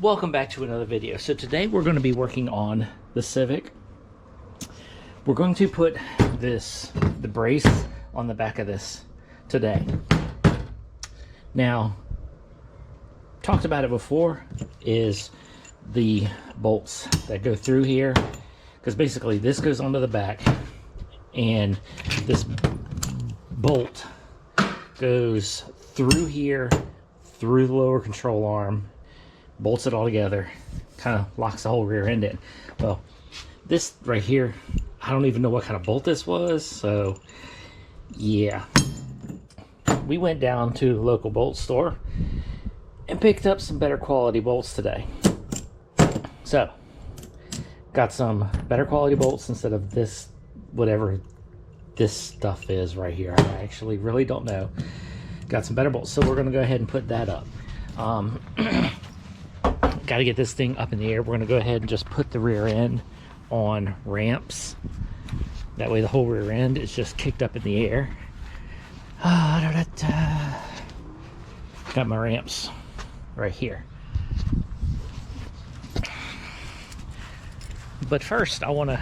Welcome back to another video. So today we're going to be working on the Civic. We're going to put the brace on the back of this today. Now, talked about it before, is the bolts that go through here, because basically this goes onto the back and this bolt goes through here, through the lower control arm, bolts it all together, kind of locks the whole rear end in. Well, this right here, I don't even know what kind of bolt this was, so yeah. We went down to the local bolt store and picked up some better quality bolts today. So, got some better quality bolts instead of this, whatever this stuff is right here. I actually really don't know. Got some better bolts, so we're going to go ahead and put that up. Got to get this thing up in the air. We're going to go ahead and just put the rear end on ramps. That way the whole rear end is just kicked up in the air. Got my ramps right here. But first, I want to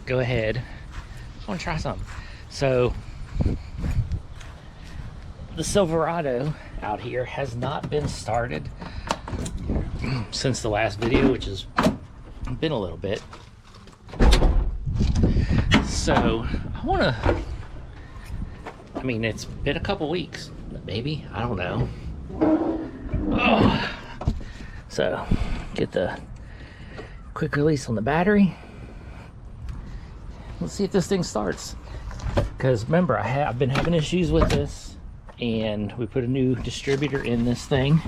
go ahead. I want to try something. So, the Silverado out here has not been started since the last video, which has been a little bit. So I mean, it's been a couple weeks, maybe, I don't know. Oh. So get the quick release on the battery. Let's see if this thing starts, because remember, I've been having issues with this, and we put a new distributor in this thing,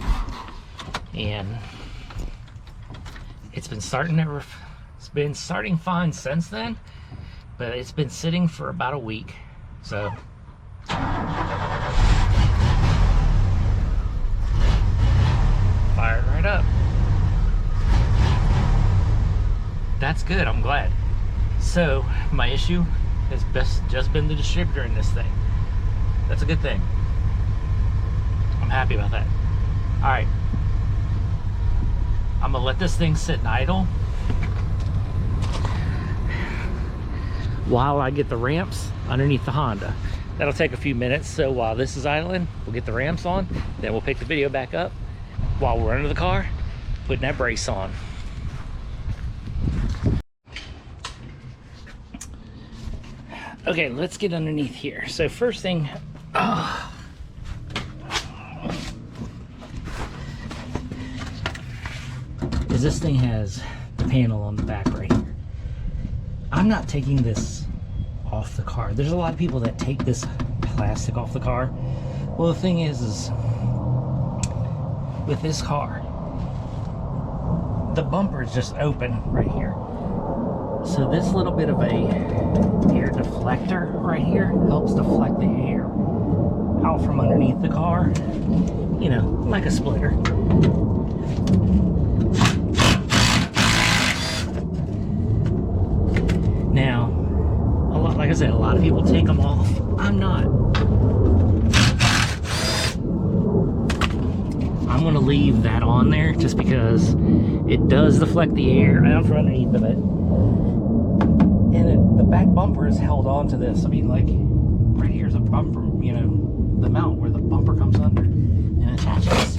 and it's been starting fine since then, but it's been sitting for about a week. So fire it right up. That's good, I'm glad. So my issue has just been the distributor in this thing. That's a good thing. I'm happy about that. All right, I'm gonna let this thing sit and idle while I get the ramps underneath the Honda. That'll take a few minutes, so while this is idling, we'll get the ramps on, then we'll pick the video back up while we're under the car, putting that brace on. Okay, let's get underneath here. So first thing, is this thing has the panel on the back right here. I'm not taking this off the car. There's a lot of people that take this plastic off the car. Well, the thing is with this car, the bumper is just open right here. So this little bit of a air deflector right here helps deflect the air out from underneath the car, you know, like a splitter. Now, like I said, a lot of people take them off. I'm not. I'm going to leave that on there just because it does deflect the air out from underneath of it. And the back bumper is held on to this. I mean, like, right here's a bumper, you know, the mount where the bumper comes under and attaches.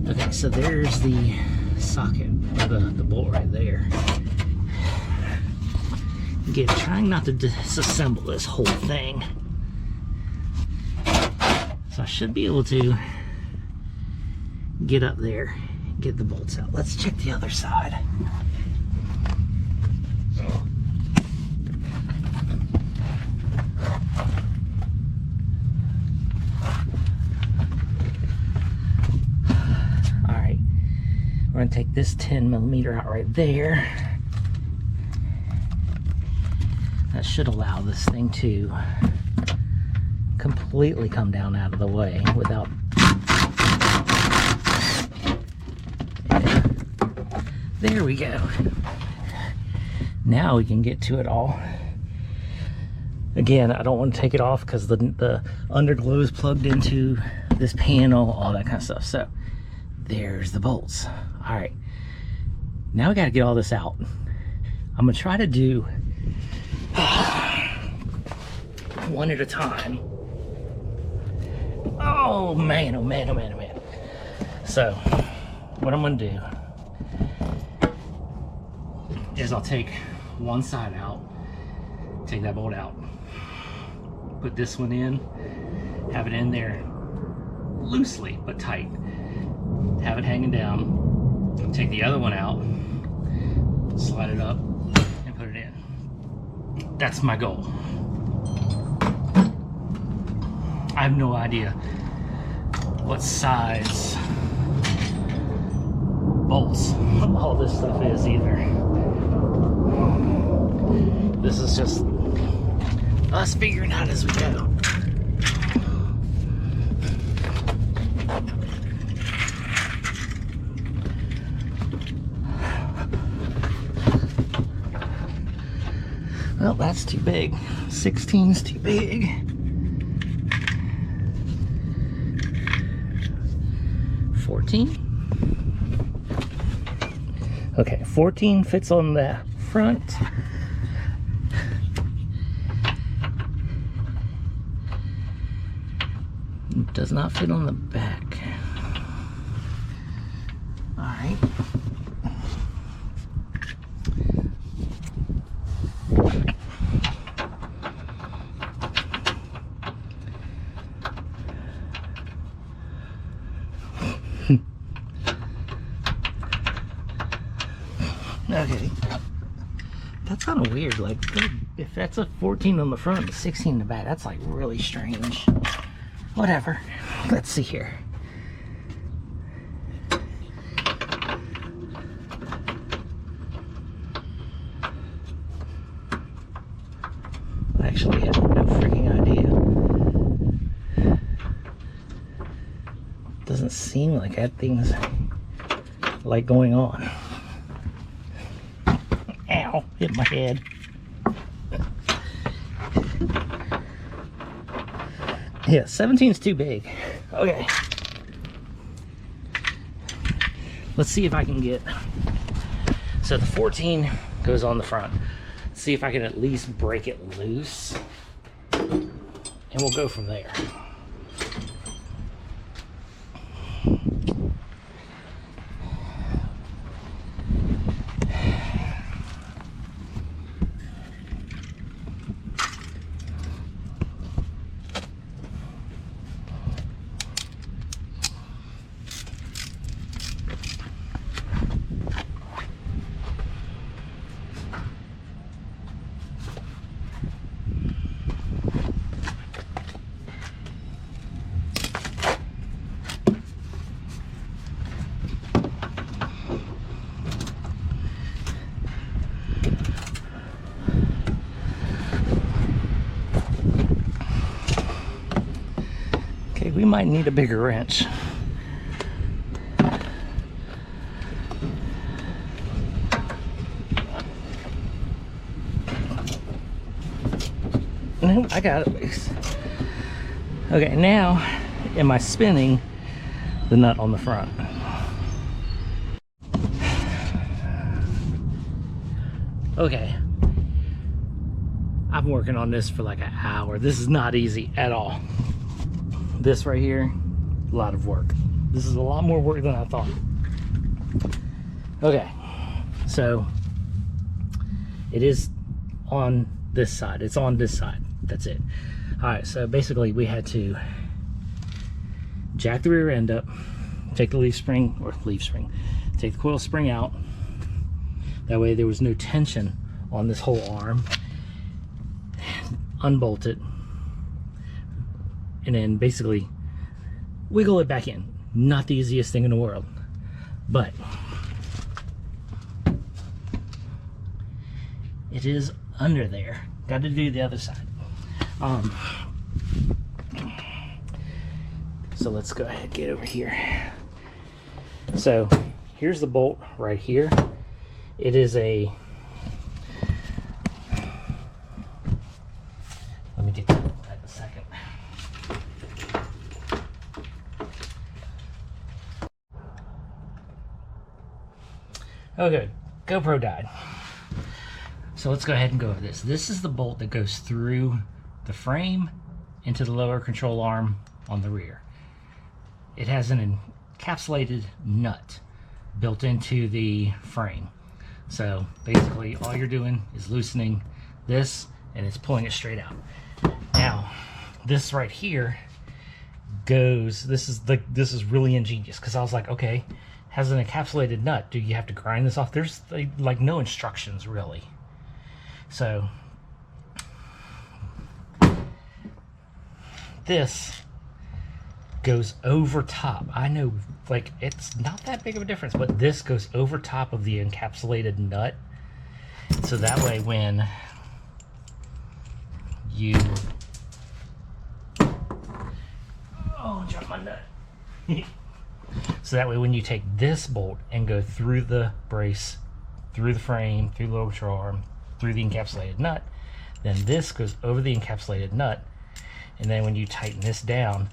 Okay, so there's the socket, or the bolt right there. Again, trying not to disassemble this whole thing. So I should be able to get up there, get the bolts out. Let's check the other side. All right, we're gonna take this 10mm out right there. That should allow this thing to completely come down out of the way without... There we go. Now we can get to it all. Again, I don't want to take it off because the underglow is plugged into this panel, all that kind of stuff. So there's the bolts. All right, now we got to get all this out. I'm gonna try to do one at a time. Oh man, oh man, oh man, oh man. So what I'm gonna do is I'll take one side out, take that bolt out, put this one in, have it in there loosely but tight, have it hanging down, take the other one out, slide it up and put it in. That's my goal. I have no idea what size bolts all this stuff is either. This is just us figuring out as we go. Well, that's too big. 16's too big. 14. Okay, 14 fits on the front. It does not fit on the back. All right. Okay, that's kind of weird. Like, if that's a 14 on the front and 16 in the back, that's like really strange. Whatever. Let's see here. I actually have no freaking idea. Doesn't seem like that thing's like going on. Ow, hit my head. Yeah, 17's too big. Okay. Let's see if I can get... So the 14 goes on the front. Let's see if I can at least break it loose. And we'll go from there. We might need a bigger wrench. No, I got it loose. Okay, now am I spinning the nut on the front? Okay, I've been working on this for like an hour. This is not easy at all. This right here, a lot of work. This is a lot more work than I thought. Okay, so it is on this side. It's on this side. That's it. All right, so basically we had to jack the rear end up, take the take the coil spring out. That way there was no tension on this whole arm. Unbolt it. And then basically wiggle it back in. Not the easiest thing in the world, but it is under there. Got to do the other side. So let's go ahead and get over here. So here's the bolt right here. It is a, let me get to that in a second. Oh good, GoPro died. So let's go ahead and go over this. This is the bolt that goes through the frame into the lower control arm on the rear. It has an encapsulated nut built into the frame. So basically all you're doing is loosening this and it's pulling it straight out. Now, this right here goes, this is really ingenious, because I was like, okay, has an encapsulated nut. Do you have to grind this off? There's like no instructions really. So this goes over top. I know, like, it's not that big of a difference, but this goes over top of the encapsulated nut. So that way when you... Oh, dropped my nut. So that way when you take this bolt and go through the brace, through the frame, through the lower control arm, through the encapsulated nut, then this goes over the encapsulated nut, and then when you tighten this down,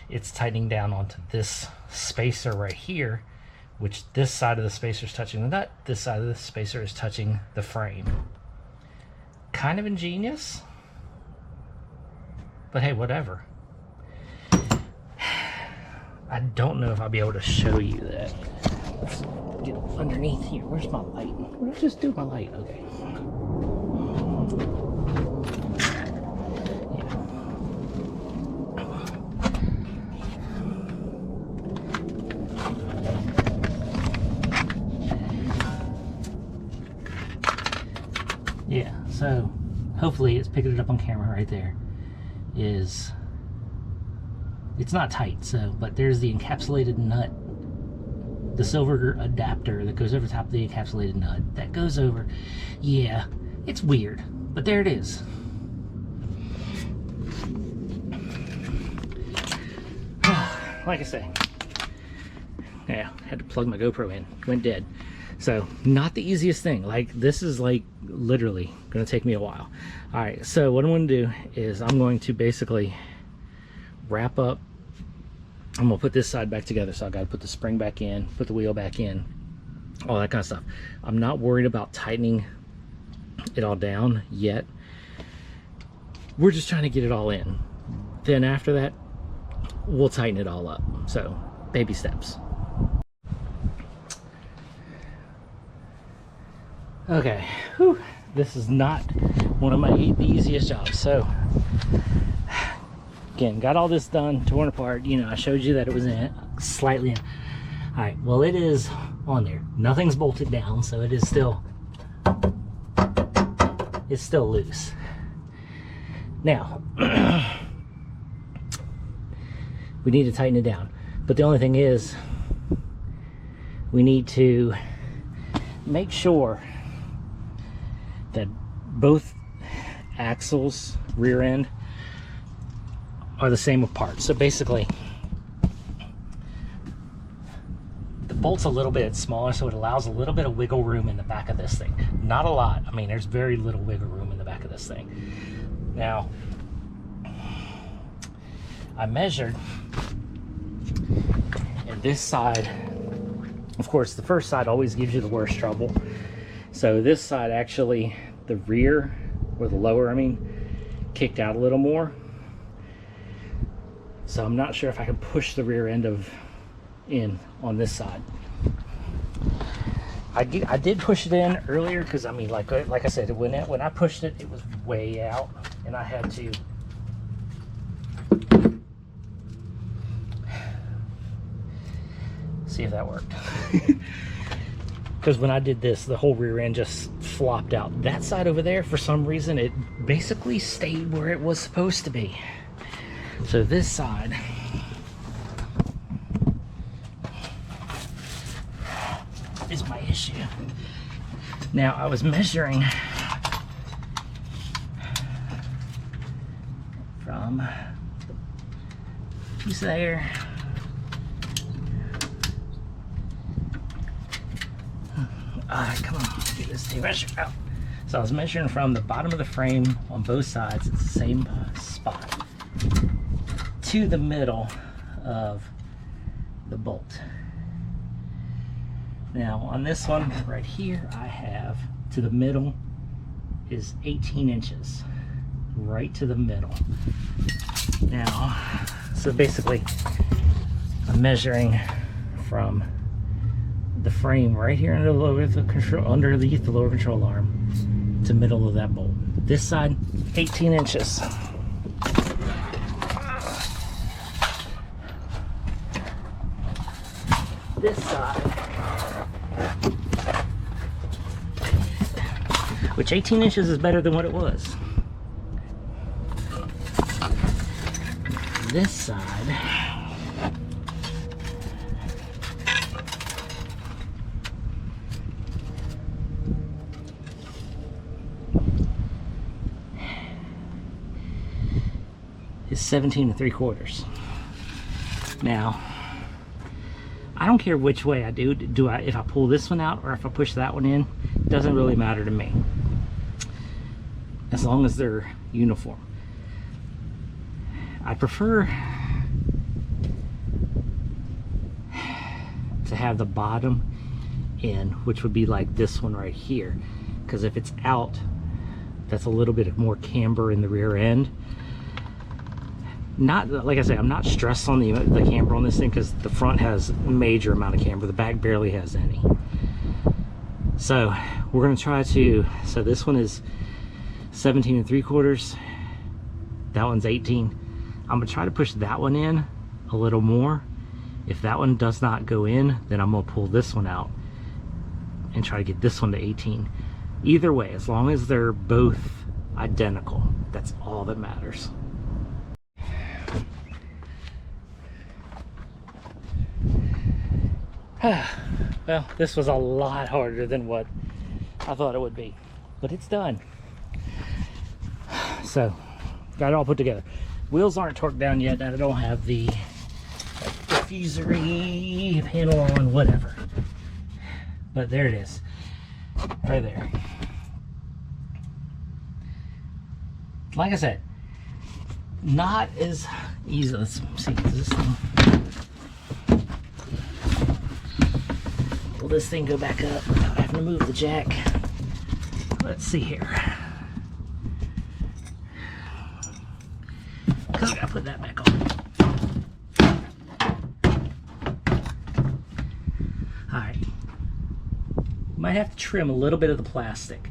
it's tightening down onto this spacer right here, which this side of the spacer is touching the nut, this side of the spacer is touching the frame. Kind of ingenious, but hey, whatever. I don't know if I'll be able to show you that. Let's get underneath here. Where's my light? What did I just do with my light? Okay. Yeah, so hopefully it's picking it up on camera right there. It's not tight, so, but there's the encapsulated nut, the silver adapter that goes over top of the encapsulated nut. That goes over, yeah, it's weird, but there it is. Like I say, yeah, had to plug my GoPro in, went dead. So not the easiest thing. Like, this is like literally gonna take me a while. All right, so what I'm gonna do is I'm going to basically wrap up. I'm gonna put this side back together, so I gotta put the spring back in, put the wheel back in, all that kind of stuff. I'm not worried about tightening it all down yet. We're just trying to get it all in. Then after that, we'll tighten it all up. So baby steps. Okay, whew. This is not one of the easiest jobs. So again, got all this done, torn apart. You know, I showed you that it was in slightly in. All right, well, it is on there. Nothing's bolted down, so it is still, it's still loose. Now, we need to tighten it down. But the only thing is, we need to make sure that both axles, rear end, are the same apart. So basically, the bolt's a little bit smaller, so it allows a little bit of wiggle room in the back of this thing. Not a lot. I mean, there's very little wiggle room in the back of this thing. Now, I measured, and this side, of course, the first side always gives you the worst trouble. So this side, actually, the rear, or the lower, I mean, kicked out a little more. So I'm not sure if I can push the rear end in on this side. I did push it in earlier, because I mean, like I said, when I pushed it, it was way out, and I had to see if that worked. Because when I did this, the whole rear end just flopped out. That side over there, for some reason, it basically stayed where it was supposed to be. So this side is my issue. Now, I was measuring from the piece there . Alright, come on, get this tape measure out. So I was measuring from the bottom of the frame on both sides, it's the same spot, to the middle of the bolt. Now on this one right here, I have to the middle is 18 inches, right to the middle. Now, so basically I'm measuring from the frame right here underneath the lower control arm to middle of that bolt. This side, 18 inches. This side, which 18 inches is better than what it was. This side is 17 3/4. Now, I don't care which way I do. If I pull this one out or if I push that one in, it doesn't really matter to me, as long as they're uniform. I prefer to have the bottom in, which would be like this one right here, because if it's out, that's a little bit more camber in the rear end. Not, like I say, I'm not stressed on the camber on this thing, because the front has a major amount of camber, the back barely has any. So we're going to try to, so this one is 17 3/4, that one's 18. I'm going to try to push that one in a little more. If that one does not go in, then I'm going to pull this one out and try to get this one to 18. Either way, as long as they're both identical, that's all that matters. Well, this was a lot harder than what I thought it would be, but it's done. So, got it all put together. Wheels aren't torqued down yet, and I don't have the diffusery panel on, whatever. But there it is, right there. Like I said, not as easy. Let's see, does this thing, will this thing go back up without having to move the jack? Let's see here. Because I gotta put that back on. Alright. Might have to trim a little bit of the plastic.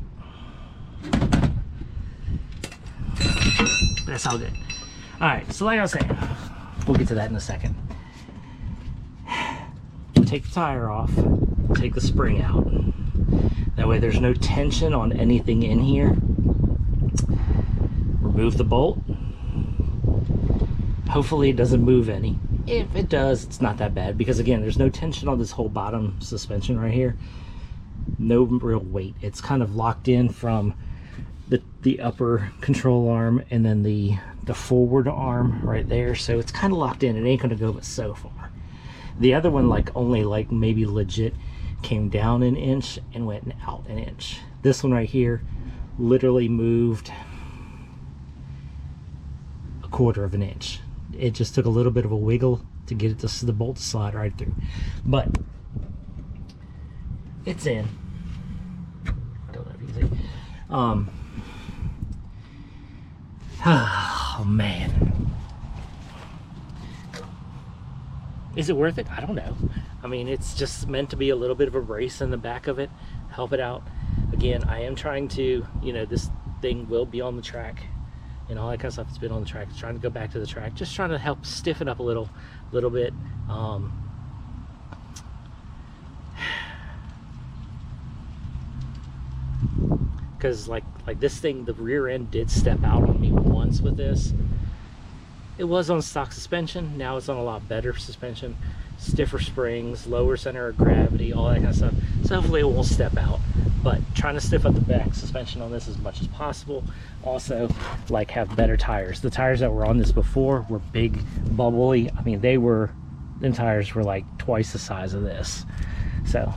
But that's all good. Alright, so like I was saying, we'll get to that in a second. Take the tire off, take the spring out. That way there's no tension on anything in here. Remove the bolt. Hopefully it doesn't move any. If it does, it's not that bad, because again, there's no tension on this whole bottom suspension right here. No real weight. It's kind of locked in from the upper control arm and then the forward arm right there. So it's kind of locked in. It ain't gonna go but so far. The other one, only maybe legit came down an inch and went out an inch. This one right here literally moved a 1/4 of an inch. It just took a little bit of a wiggle to get it to the bolt to slide right through, but it's in. Don't know if you see. Oh man, is it worth it? I don't know. I mean, it's just meant to be a little bit of a brace in the back of it, help it out. Again, I am trying to, this thing will be on the track and all that kind of stuff. It's been on the track, trying to go back to the track, just trying to help stiffen up a little bit. Because like this thing, the rear end did step out on me once with this. It was on stock suspension, now it's on a lot better suspension, stiffer springs, lower center of gravity, all that kind of stuff. So hopefully it won't step out, but trying to stiff up the back suspension on this as much as possible. Also, have better tires. The tires that were on this before were big, bubbly. I mean, them tires were like twice the size of this. So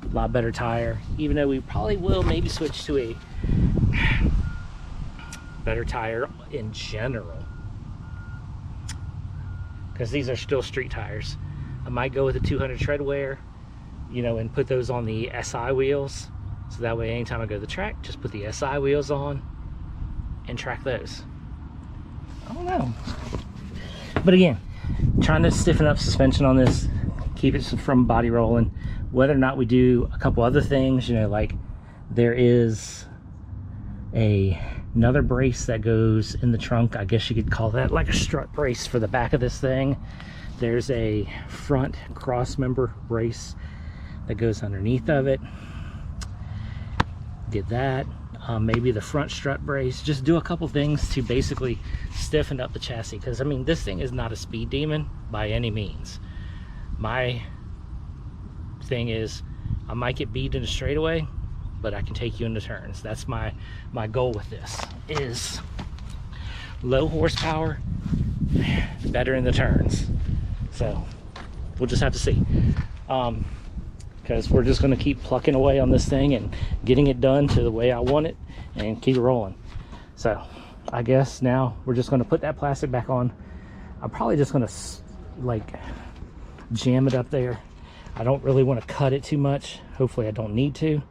a lot better tire, even though we probably will maybe switch to a better tire in general, because these are still street tires. I might go with a 200 tread wear, you know, and put those on the SI wheels. So that way, anytime I go to the track, just put the SI wheels on and track those. I don't know. But again, trying to stiffen up suspension on this, keep it from body rolling. Whether or not we do a couple other things, you know, like there is another brace that goes in the trunk. I guess you could call that like a strut brace for the back of this thing. There's a front cross member brace that goes underneath of it. Did that. Maybe the front strut brace. Just do a couple things to basically stiffen up the chassis, because I mean, this thing is not a speed demon by any means. My thing is, I might get beat in a straightaway, but I can take you into turns. That's my goal with this, is low horsepower, better in the turns. So we'll just have to see, because we're just going to keep plucking away on this thing and getting it done to the way I want it and keep it rolling. So I guess now we're just going to put that plastic back on. I'm probably just going to like jam it up there. I don't really want to cut it too much. Hopefully I don't need to,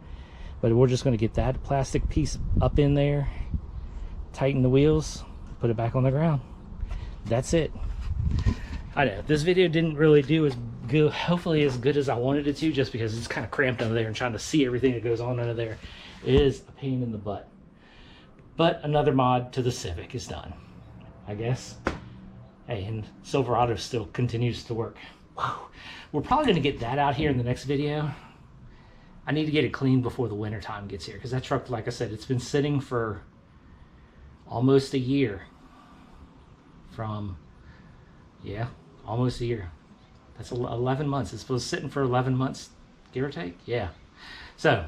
but we're just going to get that plastic piece up in there, tighten the wheels, put it back on the ground. That's it. I know this video didn't really do as good, hopefully as good as I wanted it to, just because it's kind of cramped under there, and trying to see everything that goes on under there is a pain in the butt. But another mod to the Civic is done, I guess. Hey, and Silverado still continues to work. Wow. We're probably going to get that out here in the next video. I need to get it cleaned before the winter time gets here, because that truck, like I said, it's been sitting for almost a year. Yeah, almost a year. That's 11 months. It's supposed to sitting for 11 months, give or take. Yeah. So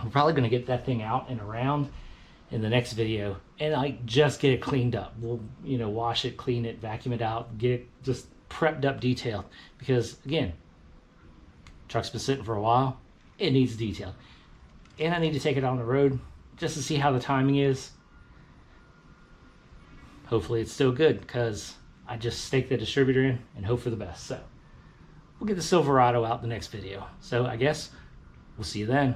we're probably going to get that thing out and around in the next video, and like just get it cleaned up. We'll, you know, wash it, clean it, vacuum it out, get it just prepped up, detailed, because again, truck's been sitting for a while. It needs detail, and I need to take it on the road just to see how the timing is. Hopefully it's still good, because I just stake the distributor in and hope for the best. So we'll get the Silverado out in the next video. So I guess we'll see you then.